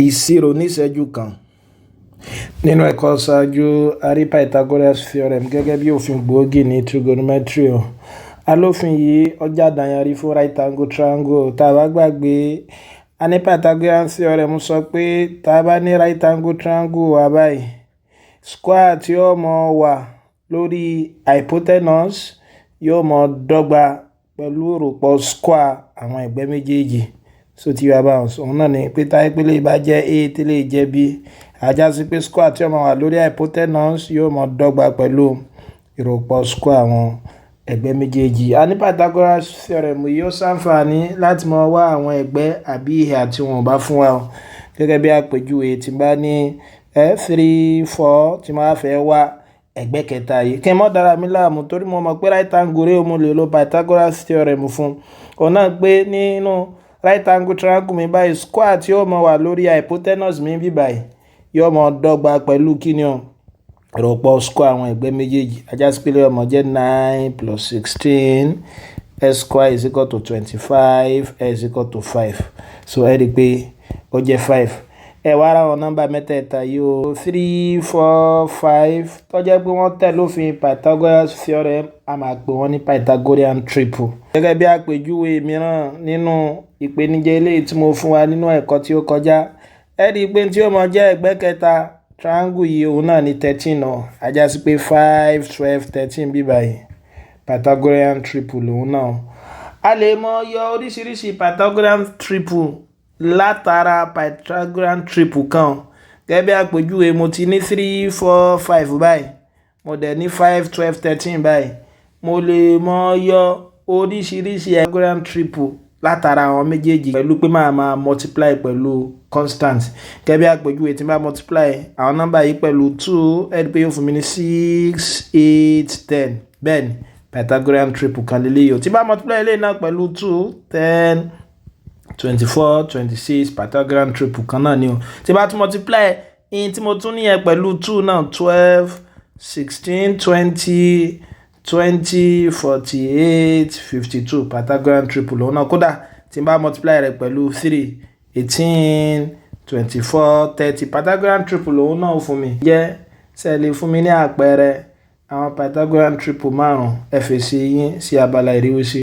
Ìṣirò níṣẹ́jú kan. Nínú ẹ̀kọ́ ṣáájú, a rí Pythagoras theorem gẹ́gẹ́ bí òfin gbòógì ní trigonometry. Alófin yìí ó jàdàyànrí fún right angle triangle. Tá a bá gbàgbé, a ní Pythagorean theorem sọ pé tá a bá ní right angle triangle wa báyìí, square tí ó mọ wà lórí hypotenuse yóò mọ dọ́gba pẹ̀lú òrùpọ̀ square àwọn ẹ̀gbẹ́ méjèèjì. So tí wàá bá wọn sọ, òun náà ni pé táyé pé lè bá jẹ́ A tí lè jẹ́ B, ajá sí pé square tí ó máa wà lórí hypotenuse yóò máa dọ́gba pẹ̀lú ìròpọ̀ square àwọn ẹ̀gbẹ́ méjèèjì. A ní Pythagoras theorem yìí ó ṣàǹfààní láti máa wá àwọn ẹ̀gbẹ́ àbí ìhà tí wọ́n bá fún wa. Gẹ́gẹ́ bí àpèjúwe tí bá ní 3 4 tí máa fẹ́ wá ẹ̀gbẹ́ kẹta yìí, kí n mọ́ dára mi láàmú torí mo mọ̀ pé right angle rẹ̀ mo lè lo Pythagoras theorem fún. Òun náà pé nínú right angle triangle mi báyìí, square tí ó máa wà lórí hypotenuse mi bí báyìí yóò máa dọ́gba pẹ̀lú kíni o, ìròpọ̀ square àwọn ẹ̀gbẹ́ méjèèjì. Ajá sí pé lè ọmọ jẹ́ 9 plus 16 s square is equal to 25 is equal to 5. So ẹ rí i pé ó jẹ́ 5. Ẹ wá ara wọn nọ́mbà mẹ́tẹ̀ẹ̀ta yìí o, 3 4 5 tó jẹ́ pé wọ́n tẹ̀ lófin Pythagoras theorem, a máa pè wọ́n ní Pythagorean triple. Gẹ́gẹ́ bí àpèjúwe mìíràn nínú ìpèníjà eléyìí tí mo fún wa nínú ẹ̀kọ́ tí ó kọjá, ẹ rí i pé tí ó mọ jẹ́ ẹ̀gbẹ́ kẹta triangle yìí òun náà ní 13 náà. Ajá sí pé 5 12 13 bí báyìí Pythagorean triple òun náà. A lè mọ yọ oríṣiríṣi Pythagorean triple látara Pythagorean triple kan. Gẹ́gẹ́ bí àpèjúwe, mo ti ní 3 4 5 báyìí, mo dẹ̀ ní 5 12 13 báyìí. Mo lè mọ yọ oríṣiríṣi Pythagorean triple látara àwọn méjèèjì pẹ̀lú pé máa multiply pẹ̀lú constant. Gẹ́gẹ́ bí àpèjúwe, tí bá multiply àwọn nọ́mbà yìí pẹ̀lú 2, ẹ rí pé yóò fún mi ní 6 8 10. Bẹ́ẹ̀ ni Pythagorean triple kan lélẹ́yìí. Tí bá multiply eléyìí náà pẹ̀lú 2 10 24 26 Pythagorean triple kan náà ni o. Tí bá tún multiply in tí mo tún níyẹn pẹ̀lú 2 náà, 12 16 20 20 48 52 Pythagorean triple òun náà. Kódà tí bá multiply rẹ̀ pẹ̀lú 3 18 24 30 Pythagorean triple òun náà fún mi. Jẹ́ sẹ́ẹ̀lì fún mi ní àpẹẹrẹ àwọn Pythagorean triple márùn-ún. Ẹ fèsì yín sí abala ìrísí.